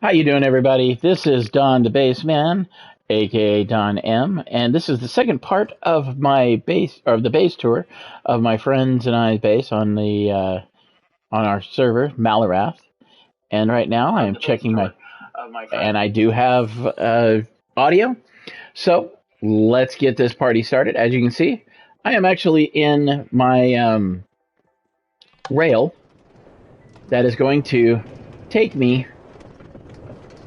How you doing, everybody? This is Don the Bassman, aka Don M, and this is the second part of my base or the base tour of my friends and I's base on our server Malarath. And right now, I am checking my and I do have audio. So let's get this party started. As you can see, I am actually in my rail that is going to take me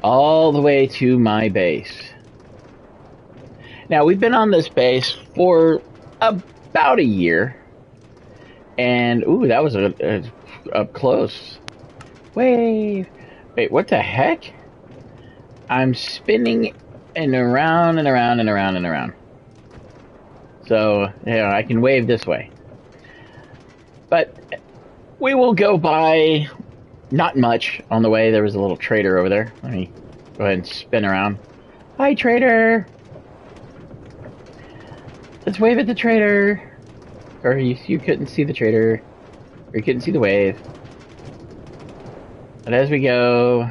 all the way to my base. Now, we've been on this base for about a year, and ooh, that was a up close. Wave. Wait, what the heck? I'm spinning and around and around and around and around. So, yeah, I can wave this way. But we will go by not much on the way. There was a little trader over there. Let me go ahead and spin around. Hi, trader. Let's wave at the trader. Or you couldn't see the trader. Or you couldn't see the wave. But as we go,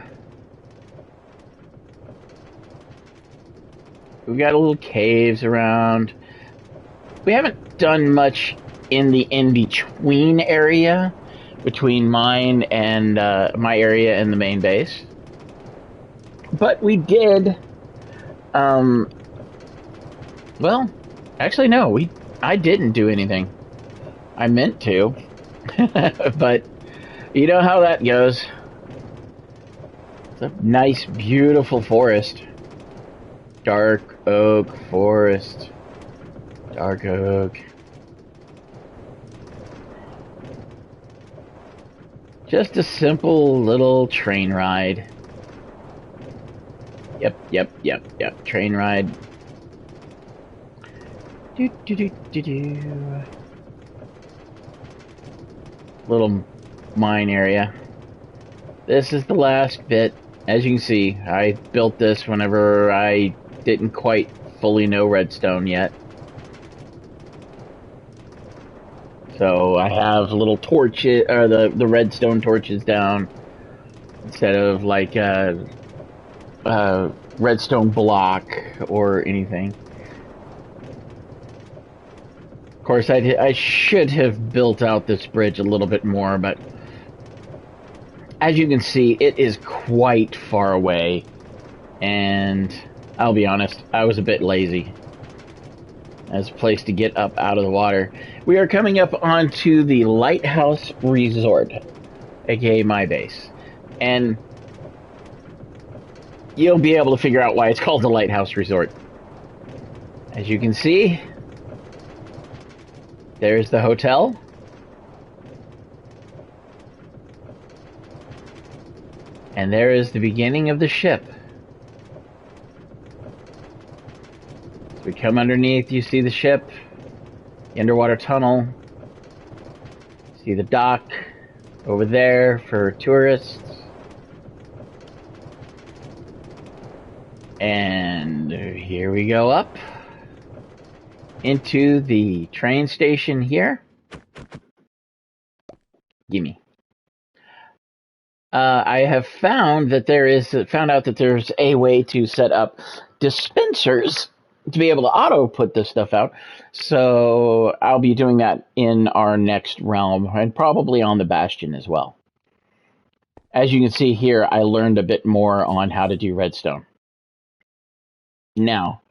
we've got little caves around. We haven't done much in the in-between area between mine and my area and the main base. But we did, well, actually no, I didn't do anything. I meant to, but you know how that goes. It's a nice, beautiful forest. Dark oak forest. Dark oak. Just a simple little train ride. Yep. Train ride. Do. Little mine area. This is the last bit. As you can see, I built this whenever I didn't quite fully know redstone yet. So I have little torches, or the redstone torches down, instead of like a redstone block or anything. Of course, I should have built out this bridge a little bit more, but as you can see, it is quite far away, and I'll be honest, I was a bit lazy as a place to get up out of the water. We are coming up onto the Lighthouse Resort, aka my base, and you'll be able to figure out why it's called the Lighthouse Resort. As you can see, there's the hotel. And there is the beginning of the ship. As we come underneath, you see the ship, the underwater tunnel. See the dock over there for tourists. And here we go up into the train station here. Gimme. I have found out that there's a way to set up dispensers to be able to auto put this stuff out. So I'll be doing that in our next realm, and probably on the Bastion as well. As you can see here, I learned a bit more on how to do redstone. Now,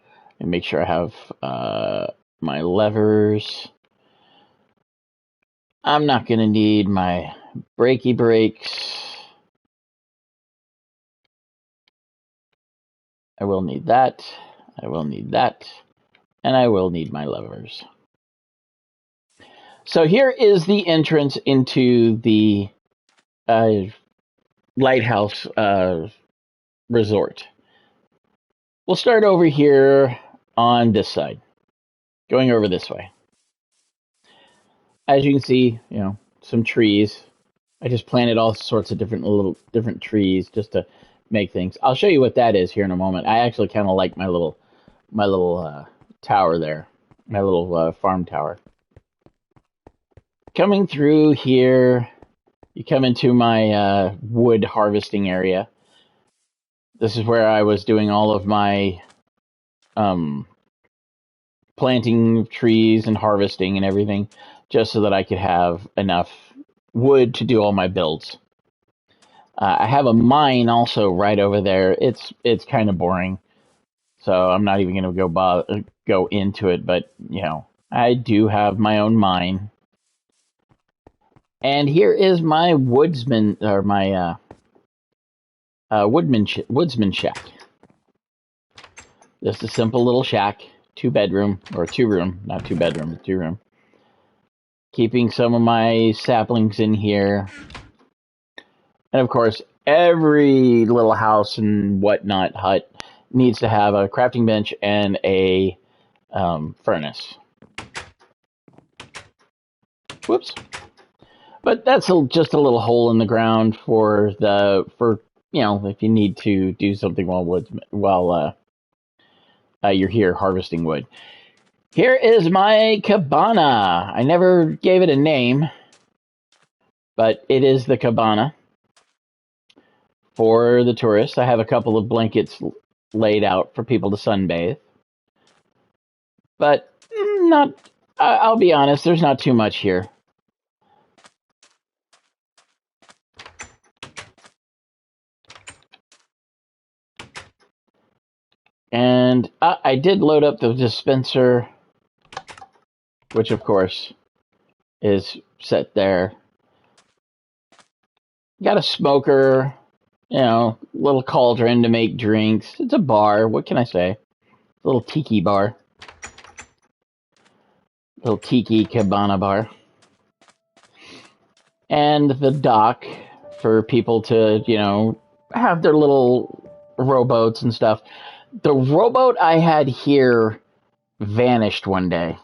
and make sure I have my levers. I'm not going to need my breaky brakes. I will need that. I will need that. And I will need my levers. So here is the entrance into the Lighthouse Resort. We'll start over here on this side, going over this way. As you can see, some trees. I just planted all sorts of different trees just to make things. I'll show you what that is here in a moment. I actually kind of like my little tower there, my little farm tower. Coming through here, you come into my wood harvesting area. This is where I was doing all of my planting trees and harvesting and everything, just so that I could have enough wood to do all my builds. I have a mine also right over there. It's kind of boring, so I'm not even going to go into it. But you know, I do have my own mine, and here is my woodsman or my woodsman shack. Just a simple little shack, 2-bedroom or 2-room, not 2-bedroom, 2-room. Keeping some of my saplings in here. And of course, every little house and whatnot hut needs to have a crafting bench and a furnace. Whoops. But that's just a little hole in the ground for you know, if you need to do something while you're here harvesting wood. Here is my cabana. I never gave it a name, but it is the cabana for the tourists. I have a couple of blankets laid out for people to sunbathe. But I'll be honest, there's not too much here. And I did load up the dispenser, which of course is set there. Got a smoker, you know, little cauldron to make drinks. It's a bar, what can I say? A little tiki bar. Little tiki cabana bar. And the dock for people to, you know, have their little rowboats and stuff. The rowboat I had here vanished one day.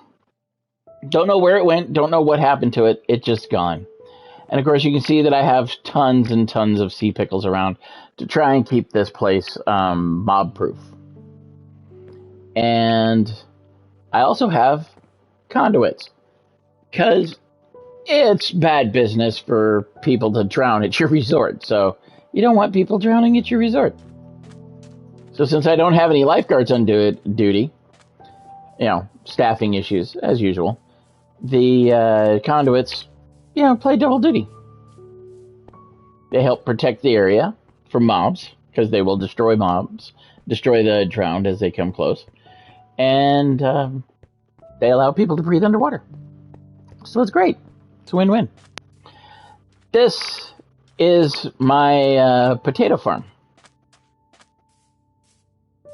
Don't know where it went, don't know what happened to it, it's just gone. And of course you can see that I have tons and tons of sea pickles around to try and keep this place mob proof. And I also have conduits, because it's bad business for people to drown at your resort, so you don't want people drowning at your resort. So since I don't have any lifeguards on duty, you know, staffing issues, as usual, the conduits, you know, play double duty. They help protect the area from mobs, because they will destroy the drowned as they come close. And they allow people to breathe underwater. So it's great. It's a win-win. This is my potato farm.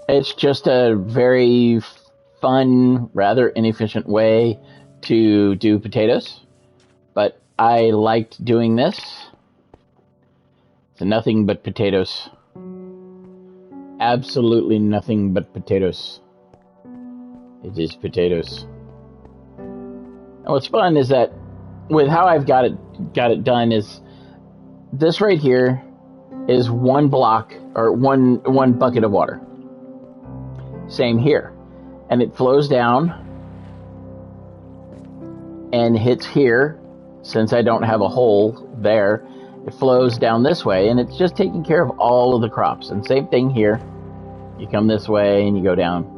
It's just a very fun, rather inefficient way to do potatoes. But I liked doing this. It's nothing but potatoes. Absolutely nothing but potatoes. It is potatoes. And what's fun is that with how I've got it done is this right here is one block or one bucket of water. Same here. And it flows down and hits here. Since I don't have a hole there, it flows down this way, and it's just taking care of all of the crops. And same thing here. You come this way and you go down.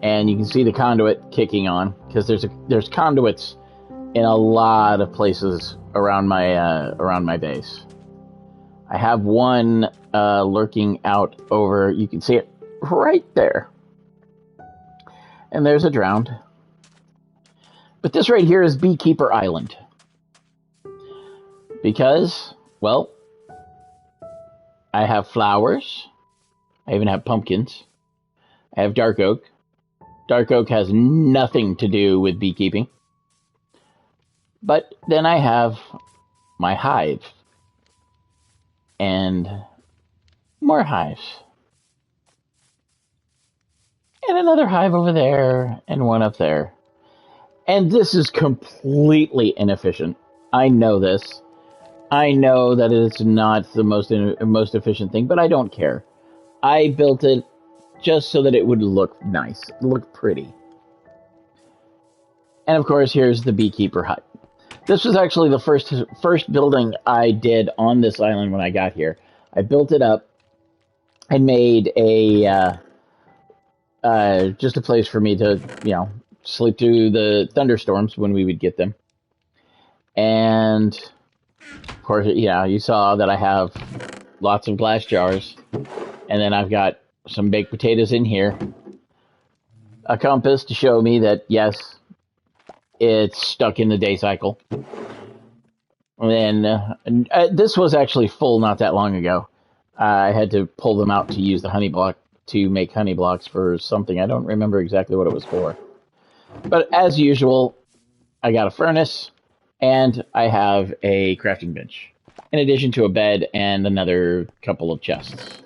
And you can see the conduit kicking on, because there's conduits in a lot of places around my base. I have one lurking out over, you can see it right there. And there's a drowned. But this right here is Beekeeper Island. Because, well, I have flowers. I even have pumpkins. I have dark oak. Dark oak has nothing to do with beekeeping. But then I have my hive. And more hives. And another hive over there, and one up there. And this is completely inefficient. I know this. I know that it's not the most efficient thing, but I don't care. I built it just so that it would look nice, look pretty. And of course, here's the Beekeeper Hut. This was actually the first building I did on this island when I got here. I built it up and made a just a place for me to, sleep through the thunderstorms when we would get them. And of course, you saw that I have lots of glass jars, and then I've got some baked potatoes in here, a compass to show me that yes, it's stuck in the day cycle. And then this was actually full not that long ago. I had to pull them out to use the honey block to make honey blocks for something. I don't remember exactly what it was for. But as usual, I got a furnace and I have a crafting bench, in addition to a bed and another couple of chests.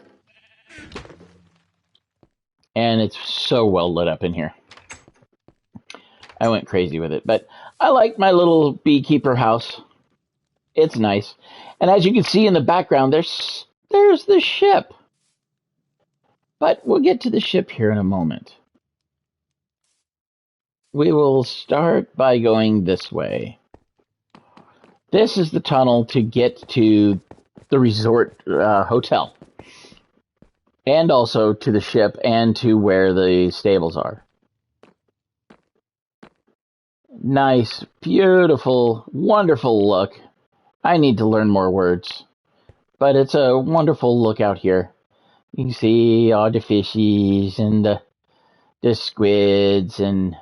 And it's so well lit up in here. I went crazy with it. But I like my little beekeeper house. It's nice. And as you can see in the background, there's the ship. But we'll get to the ship here in a moment. We will start by going this way. This is the tunnel to get to the resort hotel. And also to the ship and to where the stables are. Nice, beautiful, wonderful look. I need to learn more words. But it's a wonderful look out here. You can see all the fishies and the squids and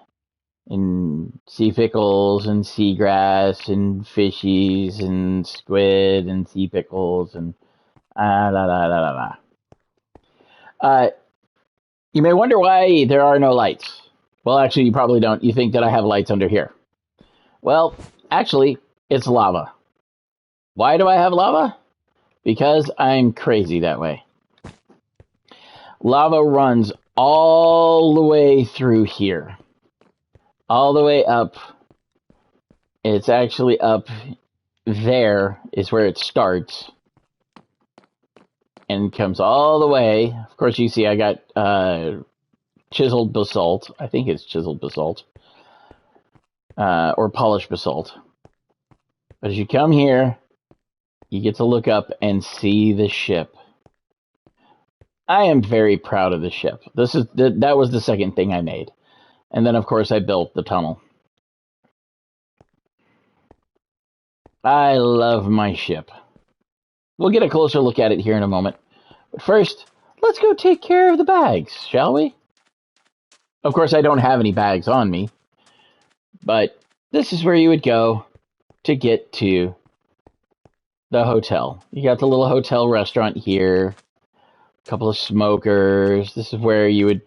sea pickles and seagrass and fishies and squid and sea pickles and you may wonder why there are no lights. Well, actually, you probably don't. You think that I have lights under here. Well, actually, it's lava. Why do I have lava? Because I'm crazy that way. Lava runs all the way through here. All the way up. It's actually up there is where it starts. And comes all the way. Of course, you see I got chiseled basalt. I think it's chiseled basalt. Or polished basalt. But as you come here, you get to look up and see the ship. I am very proud of the ship. That was the second thing I made. And then, of course, I built the tunnel. I love my ship. We'll get a closer look at it here in a moment. But first, let's go take care of the bags, shall we? Of course, I don't have any bags on me. But this is where you would go to get to the hotel. You got the little hotel restaurant here. A couple of smokers. This is where you would,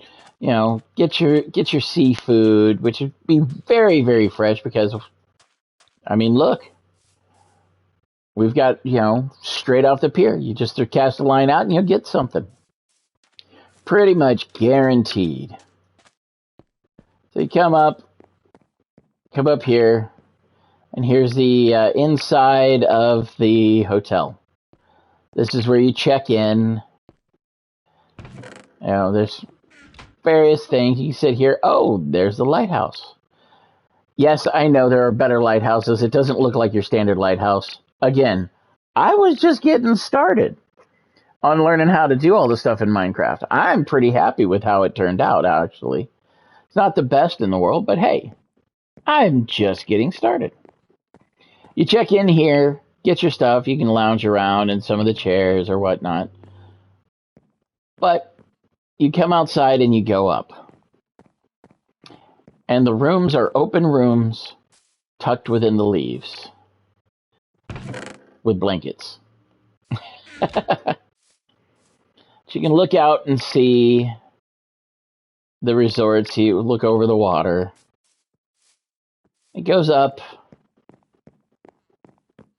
get your seafood, which would be very, very fresh because, look. We've got, straight off the pier. You just cast a line out and you'll get something. Pretty much guaranteed. So you come up here, and here's the inside of the hotel. This is where you check in. There's various things. You can sit here. Oh, there's the lighthouse. Yes, I know there are better lighthouses. It doesn't look like your standard lighthouse. Again, I was just getting started on learning how to do all the stuff in Minecraft. I'm pretty happy with how it turned out, actually. It's not the best in the world, but hey, I'm just getting started. You check in here, get your stuff. You can lounge around in some of the chairs or whatnot. But you come outside and you go up. And the rooms are open rooms tucked within the leaves. With blankets. So you can look out and see the resort. See, look over the water. It goes up.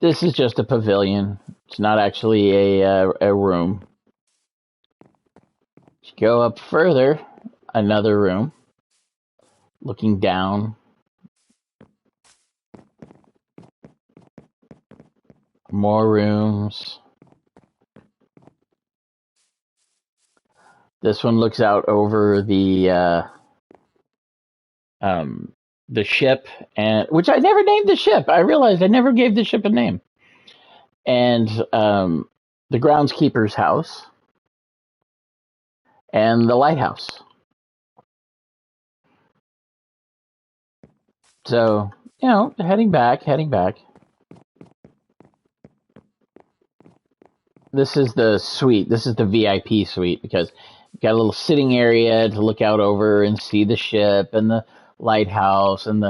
This is just a pavilion. It's not actually a room. You go up further, another room. Looking down. More rooms. This one looks out over the ship, and which I never named the ship. I realized I never gave the ship a name. And the groundskeeper's house, and the lighthouse. So, heading back. This is the suite. This is the VIP suite because you've got a little sitting area to look out over and see the ship and the lighthouse and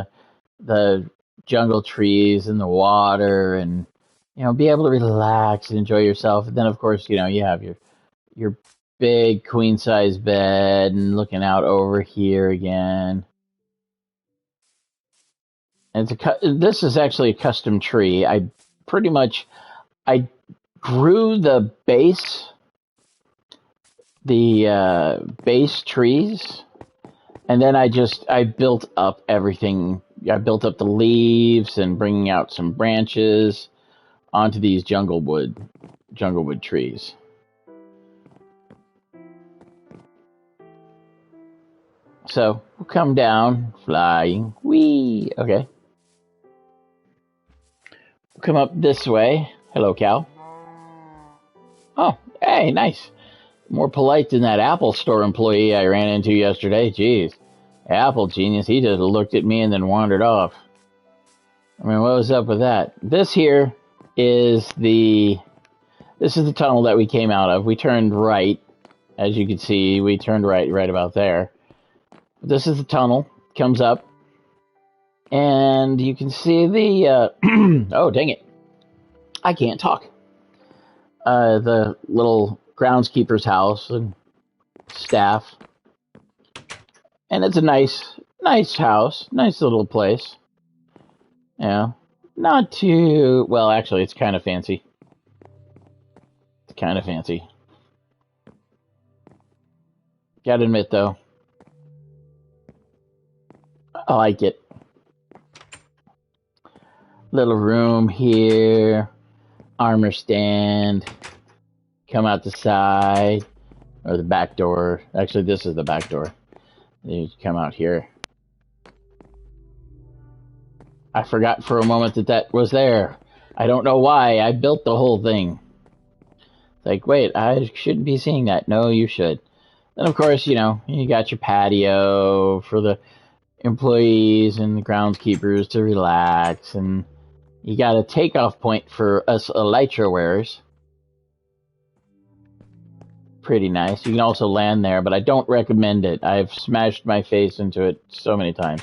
the jungle trees and the water, and be able to relax and enjoy yourself. And then of course, you have your big queen size bed and looking out over here again. And this is actually a custom tree. I grew the base trees, and then I built up everything. I built up the leaves and bringing out some branches onto these jungle wood trees. So we'll come down, flying, whee. Okay. We'll come up this way. Hello, cow. Oh, hey, nice. More polite than that Apple Store employee I ran into yesterday. Jeez. Apple genius, he just looked at me and then wandered off. I mean, what was up with that? This here is the tunnel that we came out of. We turned right. As you can see, we turned right about there. This is the tunnel. Comes up. And you can see the... oh, dang it. I can't talk. The little groundskeeper's house and staff. And it's a nice house. Nice little place. Yeah. Not too... Well, actually, it's kind of fancy. It's kind of fancy. Gotta admit, though, I like it. Little room here. Armor stand. Come out the side. Or the back door. Actually, this is the back door. You come out here. I forgot for a moment that was there. I don't know why. I built the whole thing. Like, wait, I shouldn't be seeing that. No, you should. Then, of course, you got your patio for the employees and the groundskeepers to relax. And you got a takeoff point for us elytra wearers. Pretty nice. You can also land there, but I don't recommend it. I've smashed my face into it so many times.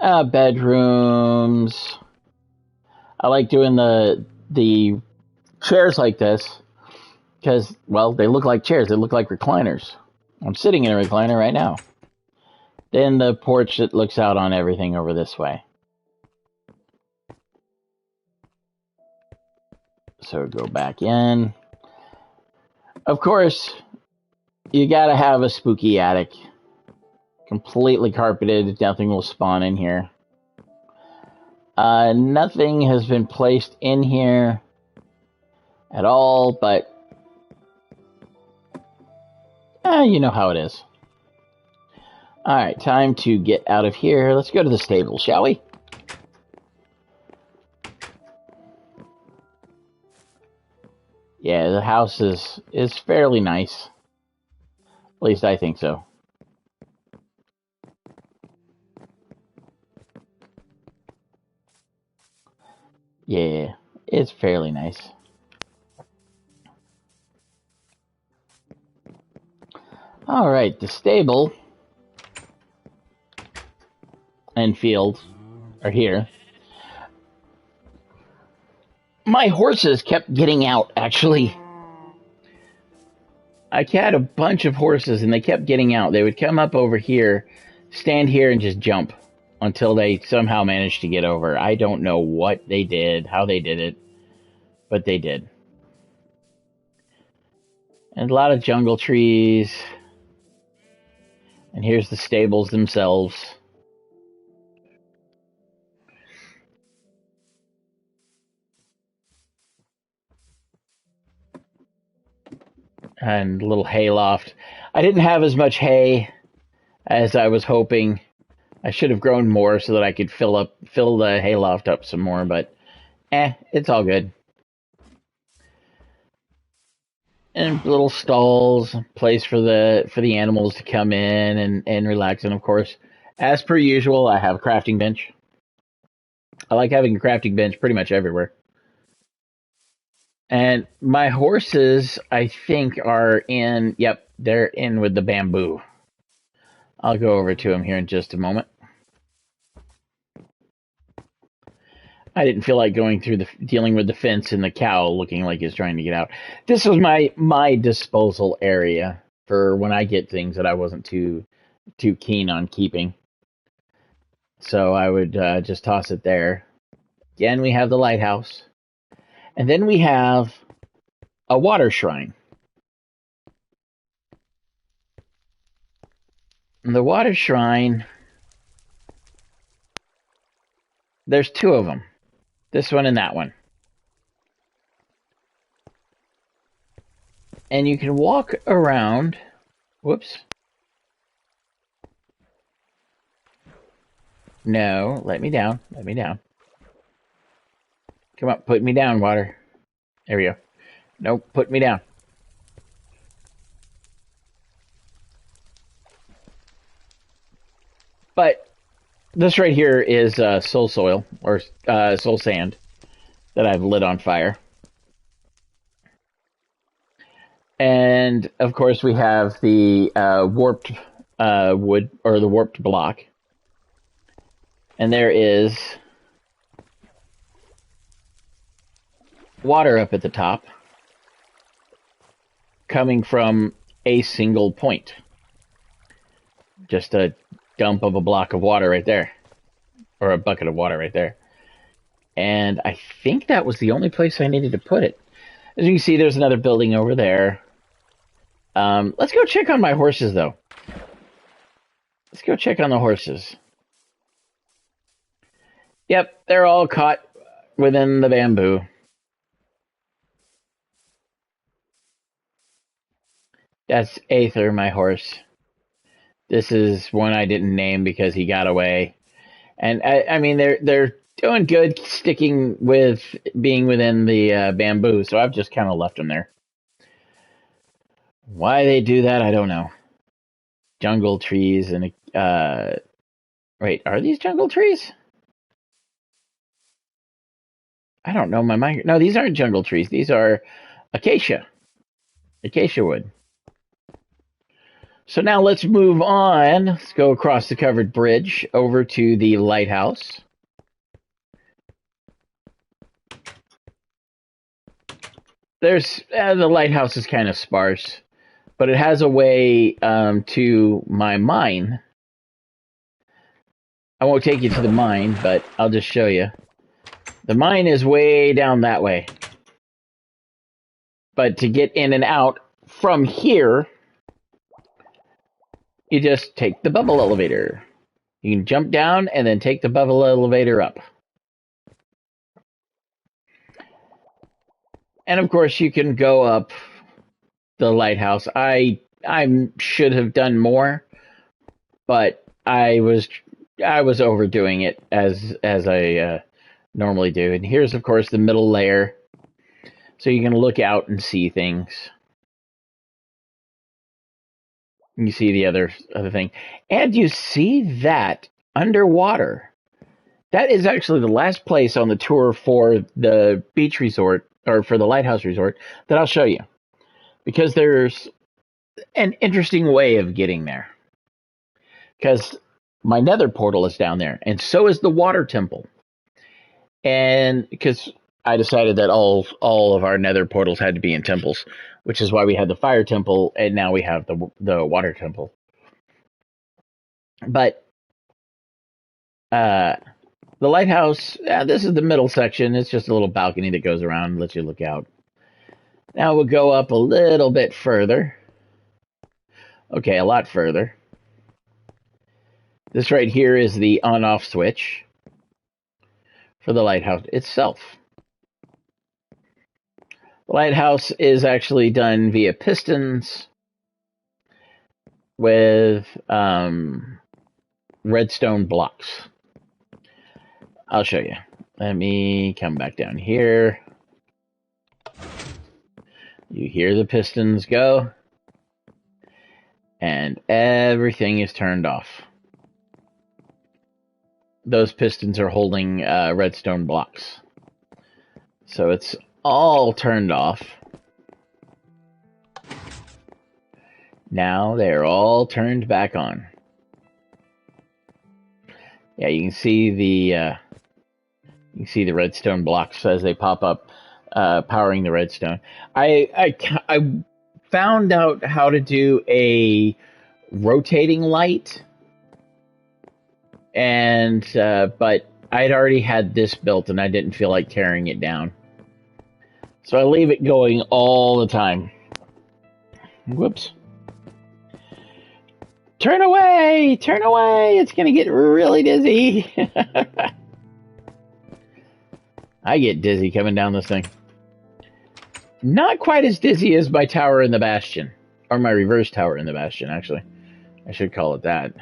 Bedrooms. I like doing the chairs like this because, well, they look like chairs. They look like recliners. I'm sitting in a recliner right now. Then the porch that looks out on everything over this way. So go back in. Of course, you gotta have a spooky attic. Completely carpeted. Nothing will spawn in here. Nothing has been placed in here at all, but you know how it is. Alright, time to get out of here. Let's go to the stable, shall we? Yeah, the house is fairly nice. At least I think so. Yeah, it's fairly nice. Alright, the stable and field are here. My horses kept getting out, actually. I had a bunch of horses and they kept getting out. They would come up over here, stand here and just jump until they somehow managed to get over. I don't know what they did, how they did it, but they did. And a lot of jungle trees. And here's the stables themselves. And a little hay loft. I didn't have as much hay as I was hoping. I should have grown more so that I could fill the hay loft up some more, but it's all good. And little stalls, place for the animals to come in and relax. And of course, as per usual, I have a crafting bench. I like having a crafting bench pretty much everywhere. And my horses, I think, are in. Yep, they're in with the bamboo. I'll go over to them here in just a moment. I didn't feel like going through dealing with the fence and the cow looking like he's trying to get out. This was my disposal area for when I get things that I wasn't too keen on keeping. So I would just toss it there. Again, we have the lighthouse. And then we have a water shrine. And the water shrine, there's two of them. This one and that one. And you can walk around. Whoops. No, let me down. Let me down. Come on, put me down, water. There we go. Nope, put me down. But this right here is soul soil, or soul sand, that I've lit on fire. And, of course, we have the warped wood, or the warped block. And there is water up at the top coming from a single point. Just a dump of a block of water right there. Or a bucket of water right there. And I think that was the only place I needed to put it. As you can see, there's another building over there. Let's go check on my horses, though. Let's go check on the horses. Yep, they're all caught within the bamboo. That's Aether, my horse. This is one I didn't name because he got away. And I mean, they're doing good sticking with being within the bamboo, so I've just kind of left them there. Why they do that, I don't know. Jungle trees and wait, are these jungle trees? I don't know my mind. No, these aren't jungle trees. These are acacia wood. So now let's move on. Let's go across the covered bridge over to the lighthouse. There's the lighthouse is kind of sparse, but it has a way to my mine. I won't take you to the mine, but I'll just show you. The mine is way down that way. But to get in and out from here, you just take the bubble elevator. You can jump down and then take the bubble elevator up. And of course, you can go up the lighthouse. I should have done more, but I was overdoing it as I normally do. And here's, of course, the middle layer, so you can look out and see things. You see the other thing, and you see that underwater. That is actually the last place on the tour for the beach resort, or for the Lighthouse Resort, that I'll show you, because there's an interesting way of getting there. Because my nether portal is down there, and so is the water temple. And because I decided that all of our nether portals had to be in temples, which is why we had the fire temple, and now we have the water temple. But the lighthouse, this is the middle section. It's just a little balcony that goes around and lets you look out. Now we'll go up a little bit further. Okay, a lot further. This right here is the on-off switch for the lighthouse itself. The lighthouse is actually done via pistons with redstone blocks. I'll show you. Let me come back down here. You hear the pistons go, and everything is turned off. Those pistons are holding redstone blocks. So it's all turned off. Now they're all turned back on. Yeah, you can see the redstone blocks as they pop up, powering the redstone. I found out how to do a rotating light, and but I'd already had this built, and I didn't feel like tearing it down, so I leave it going all the time. Whoops. Turn away! Turn away! It's gonna get really dizzy. I get dizzy coming down this thing. Not quite as dizzy as my tower in the Bastion. Or my reverse tower in the Bastion, actually. I should call it that.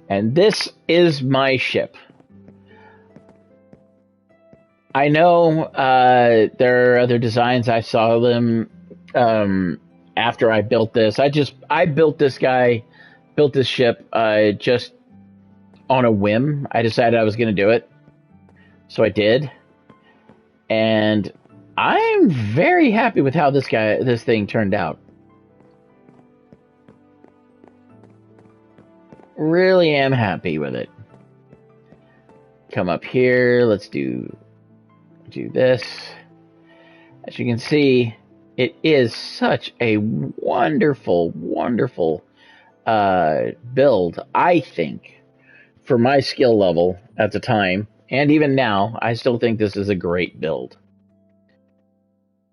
And this is my ship. I know there are other designs. I saw them after I built this. I built this ship just on a whim. I decided I was going to do it. So I did. And I'm very happy with how this thing turned out. Really am happy with it. Come up here. Let's do this. As you can see, it is such a wonderful, wonderful build, I think, for my skill level at the time. And even now, I still think this is a great build.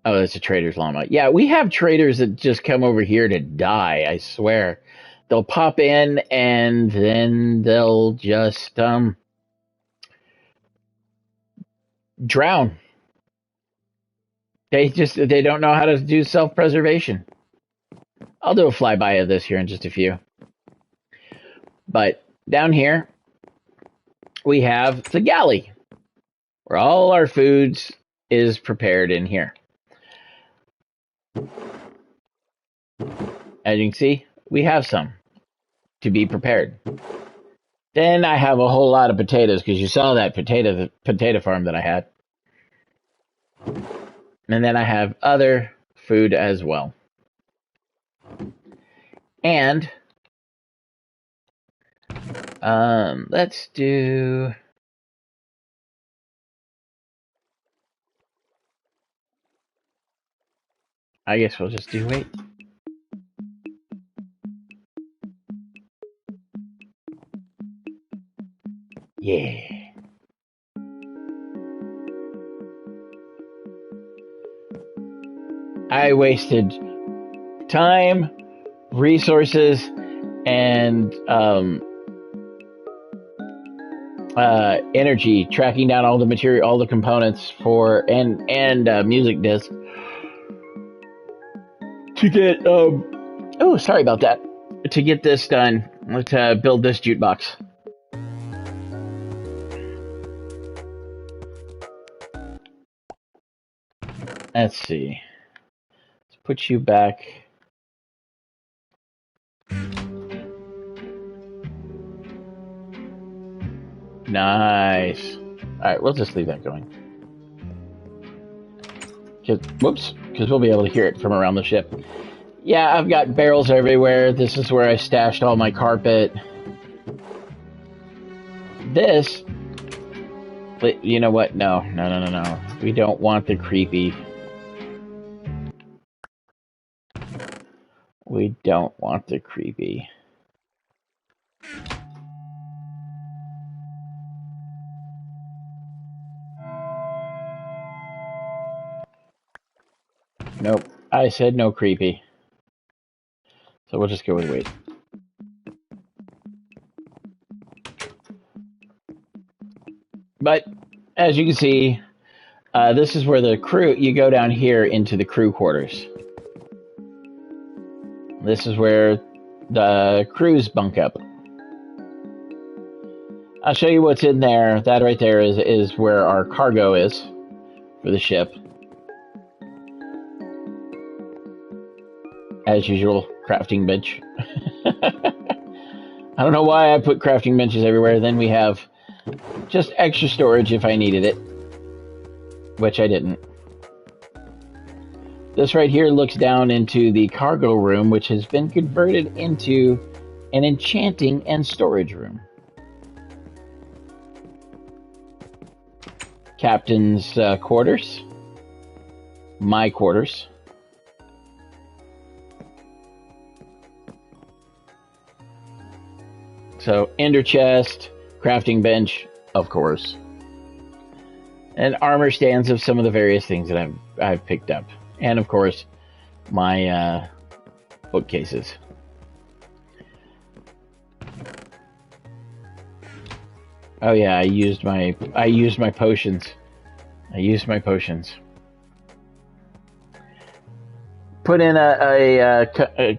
Oh, that's a trader's llama. Yeah, we have traders that just come over here to die, I swear. They'll pop in and then they'll just drown. They don't know how to do self-preservation. I'll do a flyby of this here in just a few. But down here, we have the galley, where all our foods is prepared in here. As you can see, we have some to be prepared. Then I have a whole lot of potatoes, because you saw that potato farm that I had. And then I have other food as well. And let's do... I guess we'll just do wait. Yeah. I wasted time, resources, and energy tracking down all the material, all the components for and music disc to get oh, sorry about that, to get this done, to build this jukebox. Let's see. Let's put you back. Nice. Alright, we'll just leave that going. Whoops, because we'll be able to hear it from around the ship. Yeah, I've got barrels everywhere. This is where I stashed all my carpet. This... But you know what? No. We don't want the creepy. We don't want the creepy. Nope. I said no creepy. So we'll just go with wait. But, as you can see, this is where the crew... You go down here into the crew quarters. This is where the crews bunk up. I'll show you what's in there. That right there is where our cargo is for the ship. as usual, crafting bench. I don't know why I put crafting benches everywhere. Then we have just extra storage if I needed it, which I didn't. This right here looks down into the cargo room, which has been converted into an enchanting and storage room. Captain's quarters. My quarters. So, ender chest, crafting bench, of course. And armor stands of some of the various things that I've picked up. And of course, my bookcases. Oh yeah, I used my potions. Put in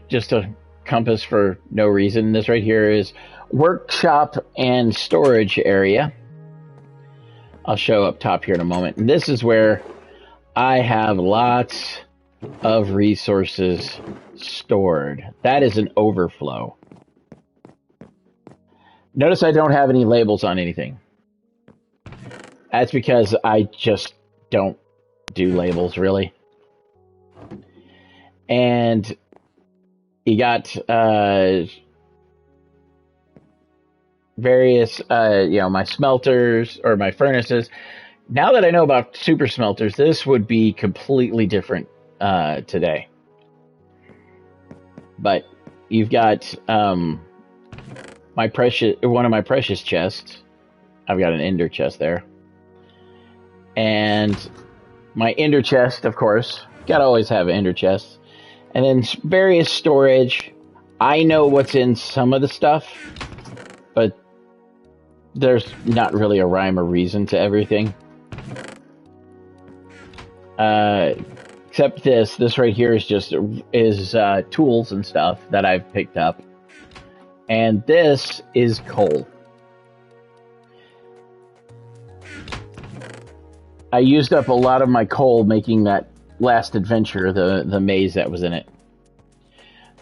just a compass for no reason. This right here is workshop and storage area. I'll show up top here in a moment. And this is where I have lots of resources stored. That is an overflow. Notice I don't have any labels on anything. That's because I just don't do labels, really. And you got various, my smelters or my furnaces. Now that I know about super smelters, this would be completely different today. But you've got one of my precious chests. I've got an ender chest there. And my ender chest, of course. Gotta always have ender chests. And then various storage. I know what's in some of the stuff, but there's not really a rhyme or reason to everything. Except this right here is just tools and stuff that I've picked up. And this is coal. I used up a lot of my coal making that last adventure, the maze that was in it.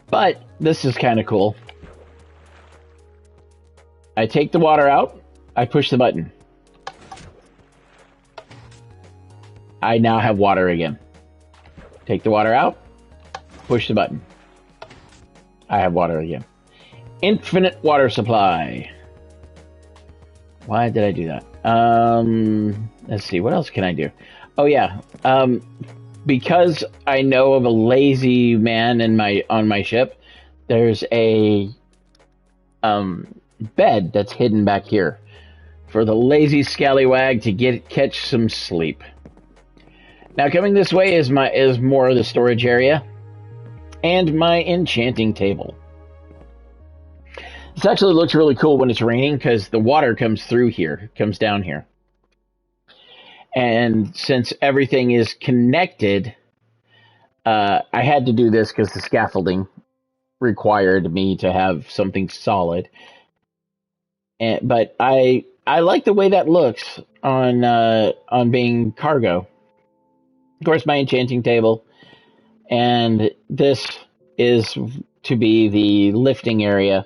But this is kind of cool. I take the water out, I push the button. I now have water again. Take the water out, push the button. I have water again. Infinite water supply. Why did I do that? Let's see, what else can I do? Oh yeah, because I know of a lazy man on my ship, there's a bed that's hidden back here for the lazy scallywag to catch some sleep. Now coming this way is more of the storage area and my enchanting table. This actually looks really cool when it's raining because the water comes down here. And since everything is connected, I had to do this because the scaffolding required me to have something solid. But I like the way that looks on being cargo. Of course, my enchanting table, and this is to be the lifting area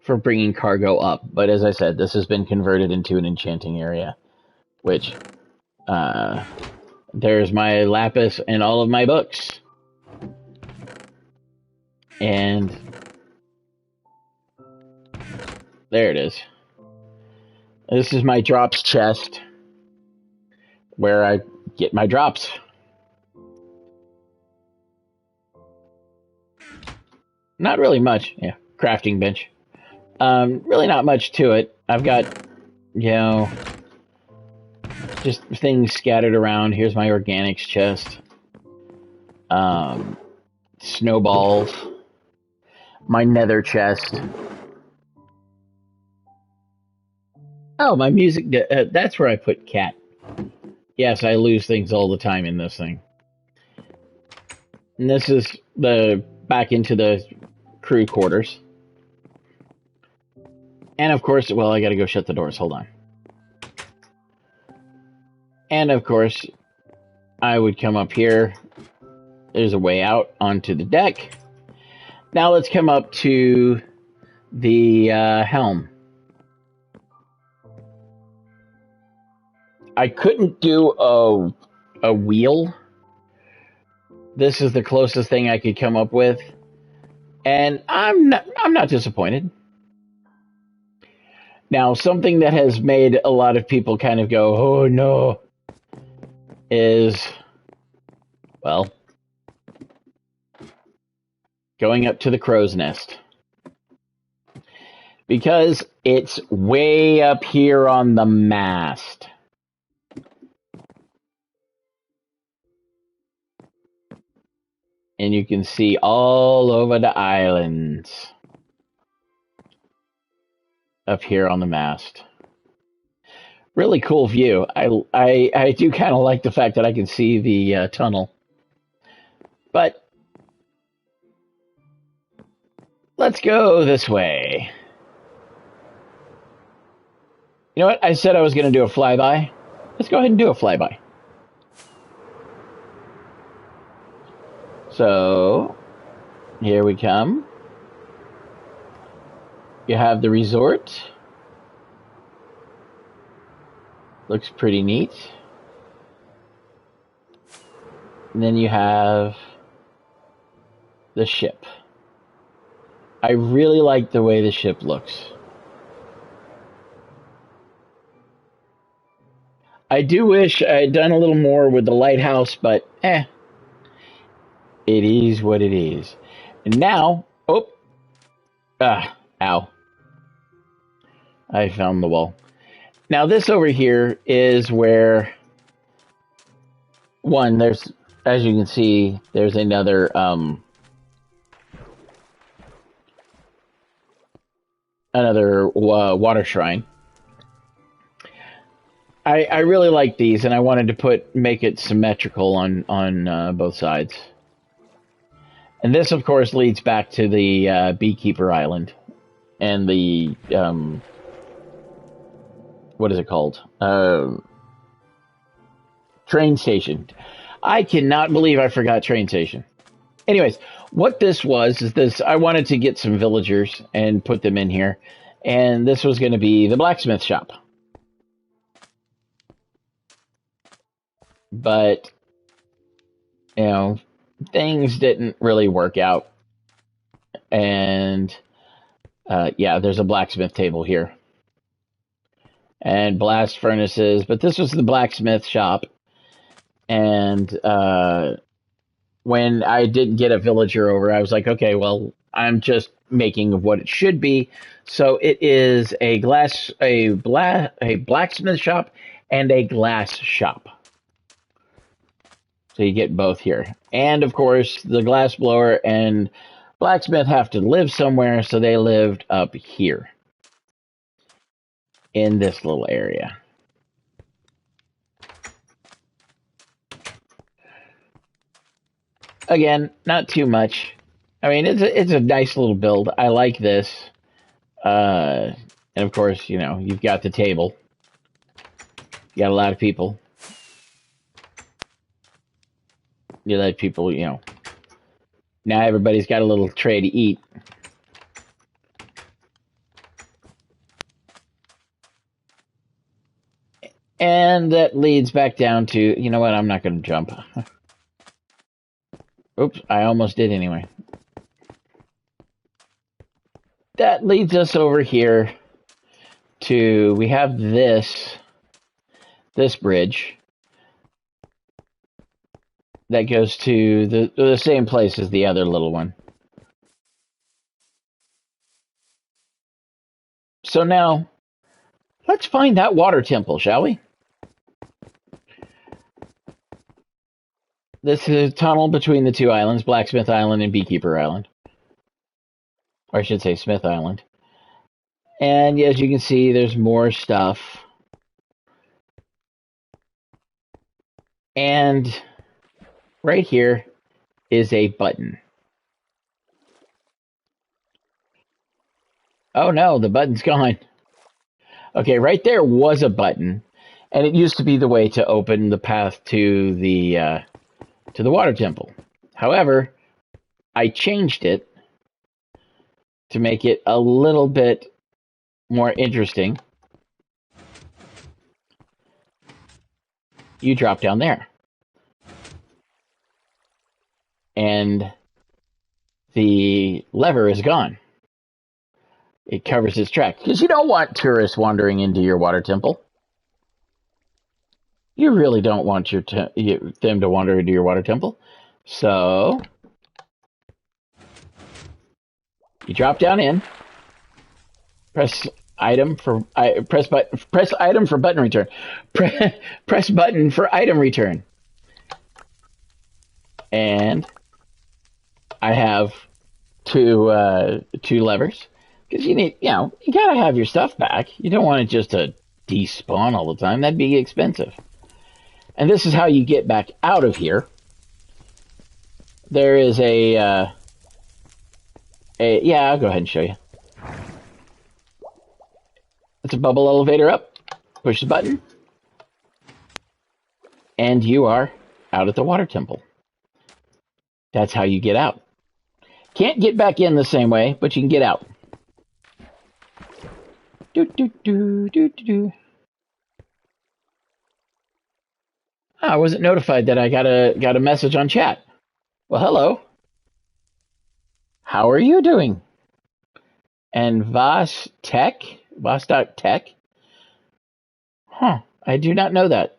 for bringing cargo up. But as I said, this has been converted into an enchanting area, which there's my lapis and all of my books. And there it is. This is my drops chest where I get my drops. Not really much. Yeah, crafting bench. Really not much to it. I've got, just things scattered around. Here's my organics chest. Snowballs. My nether chest. Oh, my music. That's where I put cat. Yes, I lose things all the time in this thing. And this is back into the crew quarters. And of course, well, I gotta go shut the doors. Hold on. And of course, I would come up here. There's a way out onto the deck. Now let's come up to the helm. I couldn't do a wheel. This is the closest thing I could come up with, and I'm not disappointed. Now, something that has made a lot of people kind of go, "Oh no," is, well, going up to the crow's nest. Because it's way up here on the mast. And you can see all over the islands up here on the mast. Really cool view. I do kind of like the fact that I can see the tunnel. But let's go this way. You know what? I said I was going to do a flyby. Let's go ahead and do a flyby. So, here we come. You have the resort. Looks pretty neat. And then you have the ship. I really like the way the ship looks. I do wish I had done a little more with the lighthouse, but it is what it is. And now, ow. I found the wall. Now this over here is where, one, there's, as you can see, there's another, water shrine. I really like these, and I wanted to make it symmetrical on both sides. And this, of course, leads back to the Beekeeper Island and the what is it called? Train station. I cannot believe I forgot train station. Anyways, what this was is this. I wanted to get some villagers and put them in here, and this was going to be the blacksmith shop. But, you know, things didn't really work out. And, yeah, there's a blacksmith table here. And blast furnaces. But this was the blacksmith shop. And when I didn't get a villager over, I was like, okay, well, I'm just making what it should be. So it is a blacksmith shop and a glass shop. So you get both here. And, of course, the glass blower and blacksmith have to live somewhere, so they lived up here in this little area. Again, not too much. I mean, it's a nice little build. I like this. And, of course, you know, you've got the table. You got a lot of people. You let people, you know, now everybody's got a little tray to eat. And that leads back down to, you know what, I'm not going to jump. Oops, I almost did anyway. That leads us over here to, we have this bridge. That goes to the same place as the other little one. So now, let's find that water temple, shall we? This is a tunnel between the two islands, Blacksmith Island and Beekeeper Island. Or I should say Smith Island. And as you can see, there's more stuff. And right here is a button. Oh no, the button's gone. Okay, right there was a button, and it used to be the way to open the path to the water temple. However, I changed it to make it a little bit more interesting, you drop down there. And the lever is gone. It covers its track. Because you don't want tourists wandering into your water temple. You really don't want them to wander into your water temple. So, you drop down in, press item for press item for button return. Press button for item return. And I have two levers. Because you gotta have your stuff back. You don't want it just to despawn all the time. That'd be expensive. And this is how you get back out of here. There is yeah, I'll go ahead and show you. It's a bubble elevator up. Push the button. And you are out at the water temple. That's how you get out. Can't get back in the same way, but you can get out. I wasn't notified that I got a message on chat. Well, hello. How are you doing? And Vostech? Huh, I do not know that.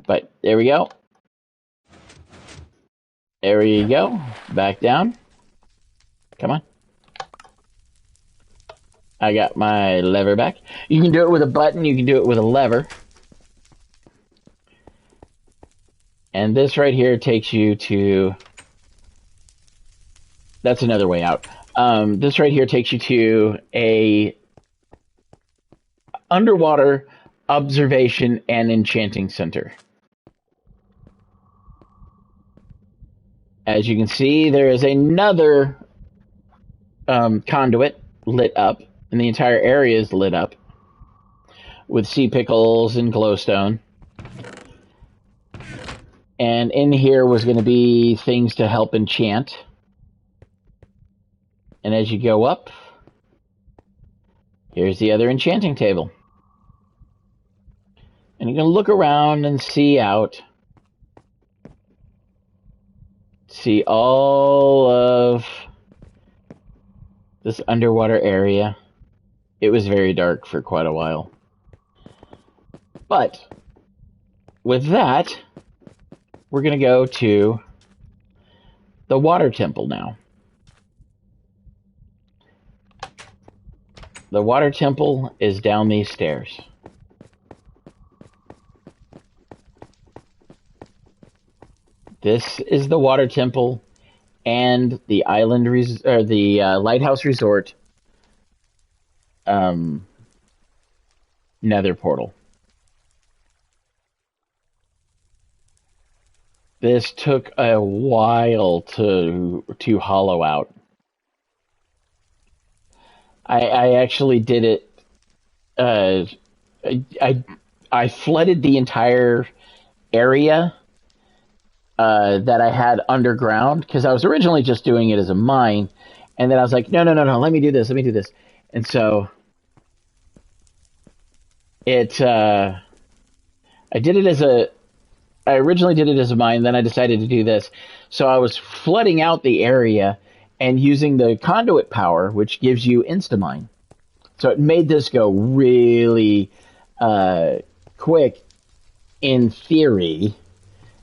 But there we go. There you go. Back down. Come on. I got my lever back. You can do it with a button. You can do it with a lever. And this right here takes you to... That's another way out. This right here takes you to a underwater observation and enchanting center. As you can see, there is another conduit lit up, and the entire area is lit up with sea pickles and glowstone. And in here was going to be things to help enchant. And as you go up, here's the other enchanting table. And you can look around and see out. See all of this underwater area. It was very dark for quite a while. But with that, we're going to go to the water temple now. The water temple is down these stairs. This is the water temple and the Lighthouse Resort Nether portal. This took a while to hollow out. I actually did it. I flooded the entire area that I had underground, because I was originally just doing it as a mine, and then I was like, no, let me do this. And so I originally did it as a mine, then I decided to do this. So I was flooding out the area and using the conduit power, which gives you insta-mine. So it made this go really quick in theory.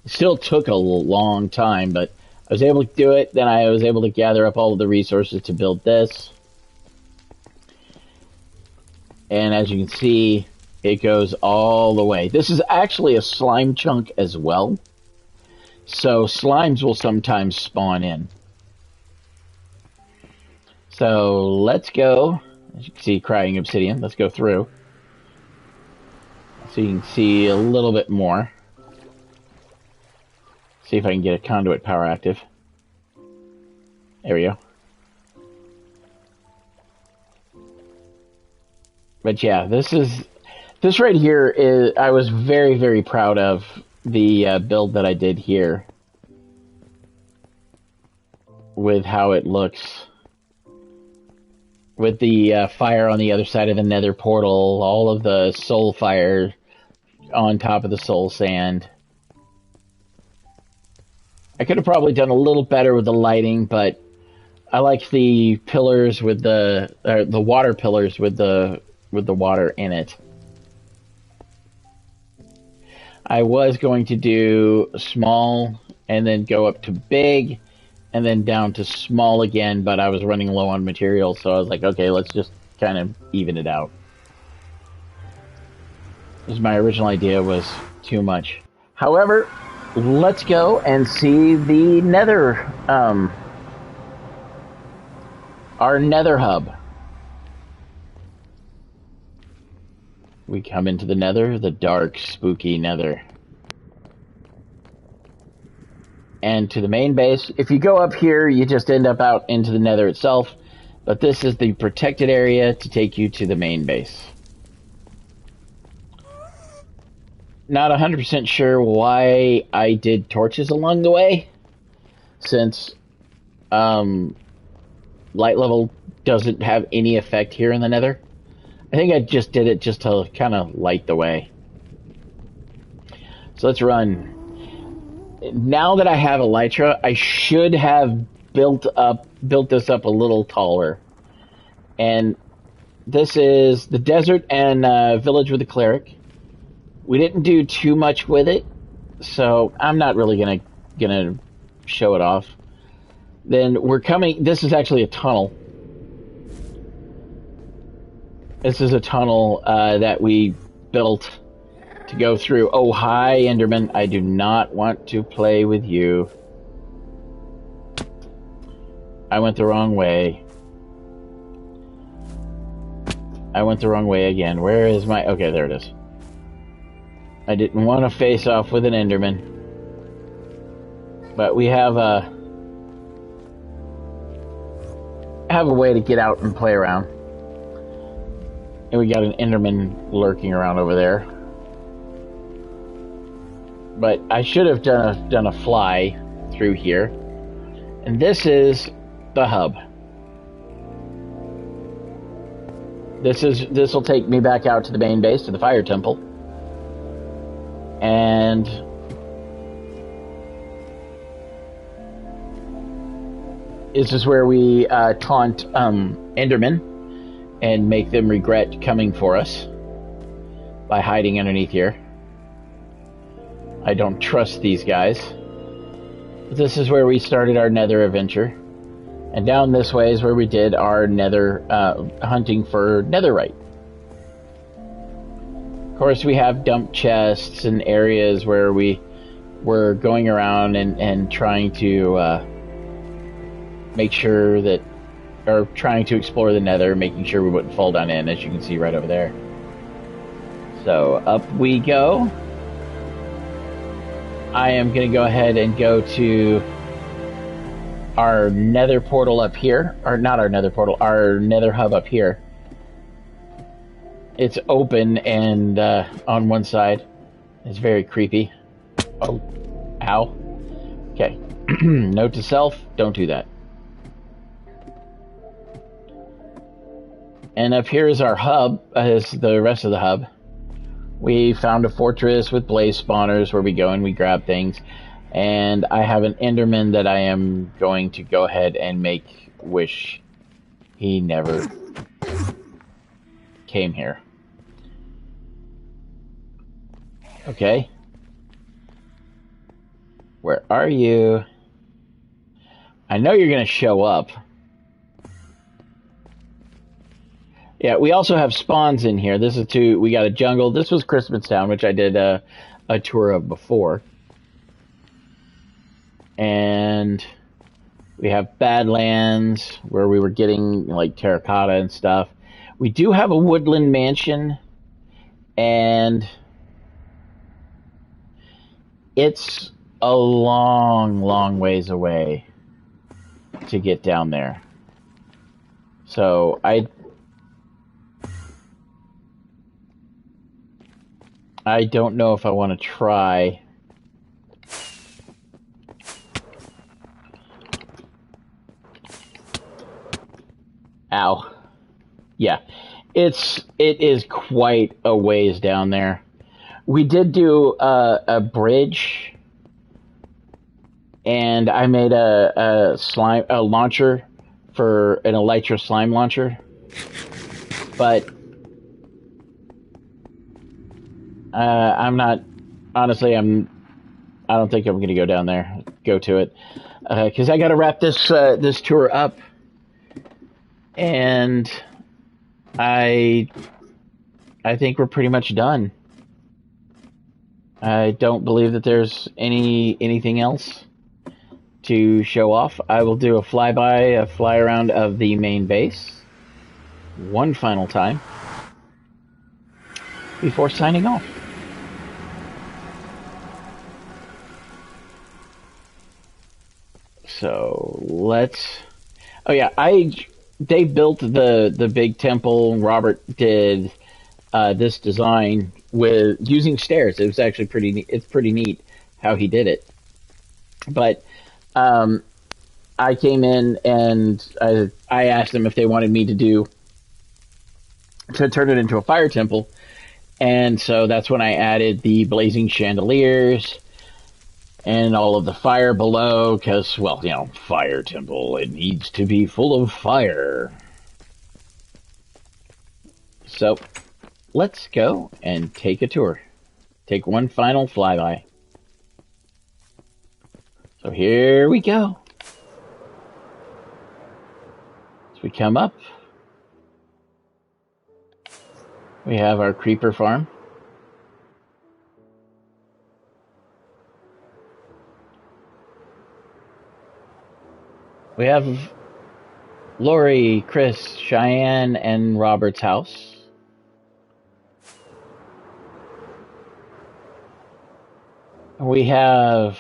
It still took a long time, but I was able to do it. Then I was able to gather up all of the resources to build this. And as you can see, it goes all the way. This is actually a slime chunk as well. So slimes will sometimes spawn in. So let's go. As you can see, crying obsidian. Let's go through. So you can see a little bit more. See if I can get a conduit power active. There we go. But yeah, this right here is, I was very, very proud of the build that I did here with how it looks. with the fire on the other side of the nether portal, all of the soul fire on top of the soul sand. I could have probably done a little better with the lighting, but I like the pillars with the water pillars with the water in it. I was going to do small and then go up to big and then down to small again, but I was running low on material, so I was like, okay, let's just kind of even it out. Because my original idea was too much. However, let's go and see the nether, our nether hub. We come into the nether, the dark, spooky nether. And to the main base. If you go up here, you just end up out into the nether itself. But this is the protected area to take you to the main base. Not 100% sure why I did torches along the way. Since light level doesn't have any effect here in the nether. I think I just did it just to kind of light the way. So let's run. Now that I have Elytra, I should have built this up a little taller. And this is the desert and village with the cleric. We didn't do too much with it, so I'm not really gonna show it off. Then we're coming. This is actually a tunnel. This is a tunnel that we built to go through. Oh, hi, Enderman. I do not want to play with you. I went the wrong way. I went the wrong way again. Where is my... Okay, there it is. I didn't want to face off with an Enderman. But we have a way to get out and play around. And we got an Enderman lurking around over there. But I should have done a fly through here. And this is the hub. This will take me back out to the main base, to the fire temple. And this is where we taunt Endermen and make them regret coming for us by hiding underneath here. I don't trust these guys. But this is where we started our nether adventure. And down this way is where we did our nether hunting for netherite. Of course, we have dump chests and areas where we were going around and trying to make sure that, or trying to explore the nether, making sure we wouldn't fall down in, as you can see right over there. So up we go. I am going to go ahead and go to our nether portal up here. Or not our nether portal, our nether hub up here. It's open and on one side. It's very creepy. Oh, ow. Okay. Note to self, don't do that. And up here is our hub, is the rest of the hub. We found a fortress with blaze spawners where we go and we grab things. And I have an Enderman that I am going to go ahead and make wish he never came here. Okay. Where are you? I know you're going to show up. Yeah, we also have spawns in here. This is we got a jungle. This was Christmas Town, which I did a tour of before. And we have Badlands, where we were getting like terracotta and stuff. We do have a Woodland Mansion, and it's a long, long ways away to get down there. So I don't know if I want to try. Ow. Yeah, it is quite a ways down there. We did do a bridge, and I made a launcher for an elytra slime launcher, but I'm not honestly. I don't think I'm going to go down there. Go to it because I got to wrap this tour up, and I I think we're pretty much done. I don't believe that there's anything else to show off. I will do a flyby, a fly around of the main base one final time before signing off. So let's. Oh yeah, they built the big temple. Robert did this design with using stairs. It was actually it's pretty neat how he did it. But um, I came in and I asked them if they wanted me to turn it into a fire temple, and so that's when I added the blazing chandeliers and all of the fire below, because, well, fire temple, it needs to be full of fire. So let's go and take a tour. Take one final flyby. So here we go. As we come up, we have our creeper farm. We have Lori, Chris, Cheyenne, and Robert's house. We have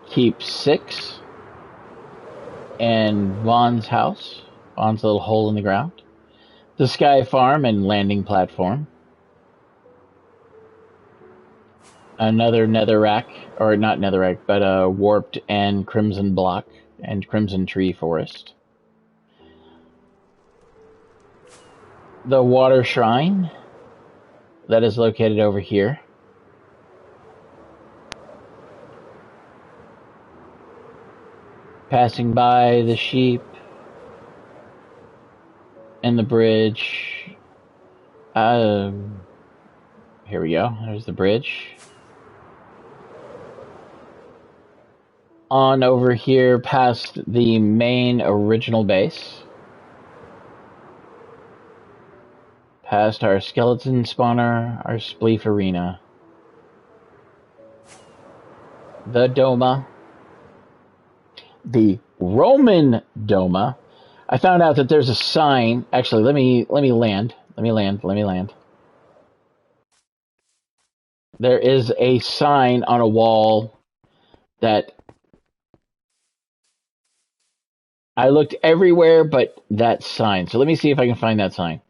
Keep 6 and Vaughn's house. Vaughn's little hole in the ground. The Sky Farm and landing platform. Another netherrack, or not netherrack, but a warped and crimson block and crimson tree forest. The water shrine that is located over here. Passing by the sheep and the bridge. Here we go. There's the bridge. On over here past the main original base. Past our skeleton spawner, our spleef arena. The Doma. The Roman Doma. I found out that there's a sign. Actually, let me land. Let me land. There is a sign on a wall that I looked everywhere but that sign. So let me see if I can find that sign.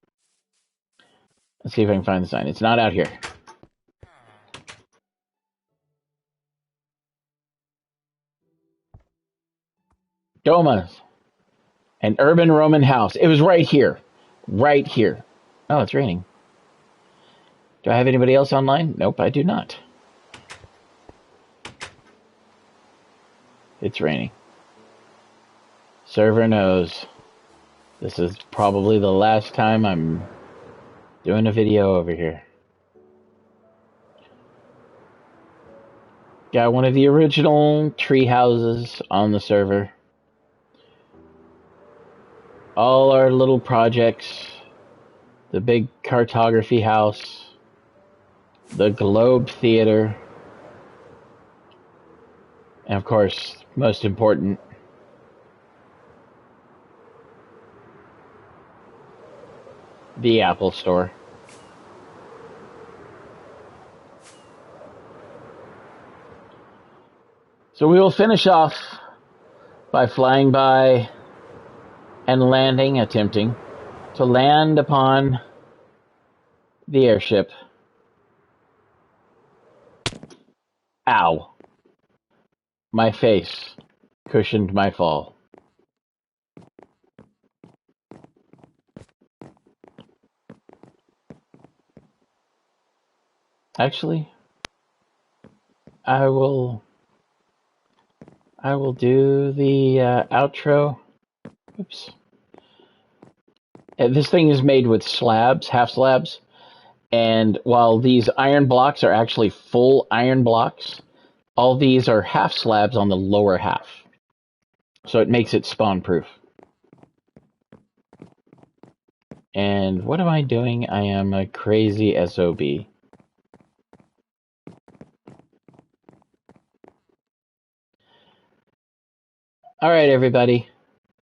Let's see if I can find the sign. It's not out here. Domas. An urban Roman house. It was right here. Right here. Oh, it's raining. Do I have anybody else online? Nope, I do not. It's raining. Server knows. This is probably the last time I'm doing a video over here. Got one of the original tree houses on the server. All our little projects. The big cartography house. The Globe Theater. And of course, most important, the Apple Store. So we will finish off by flying by and landing, attempting to land upon the airship. Ow. My face cushioned my fall. Actually, I will I will do the outro. Oops. This thing is made with slabs, half slabs, and while these iron blocks are actually full iron blocks, all these are half slabs on the lower half. So it makes it spawn proof. And what am I doing? I am a crazy SOB. All right, everybody.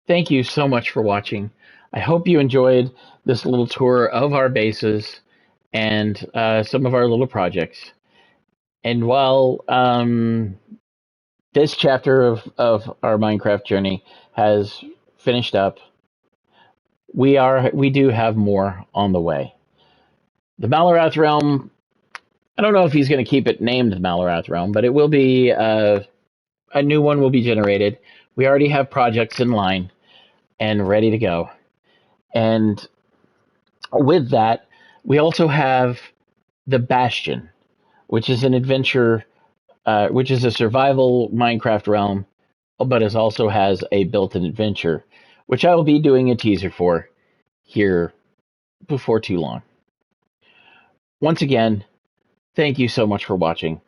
Thank you so much for watching. I hope you enjoyed this little tour of our bases and some of our little projects. And while this chapter of our Minecraft journey has finished up, we do have more on the way. The Malarath realm, I don't know if he's going to keep it named the Malarath realm, but it will be a new one will be generated. We already have projects in line and ready to go. And with that, we also have the Bastion, which is an adventure, which is a survival Minecraft realm, but it also has a built-in adventure, which I will be doing a teaser for here before too long. Once again, thank you so much for watching.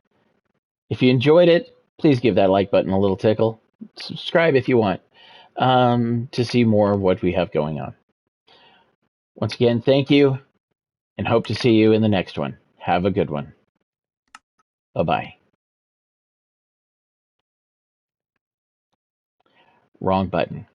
If you enjoyed it, please give that like button a little tickle. Subscribe if you want to see more of what we have going on. Once again, thank you, and hope to see you in the next one. Have a good one. Bye-bye. Wrong button.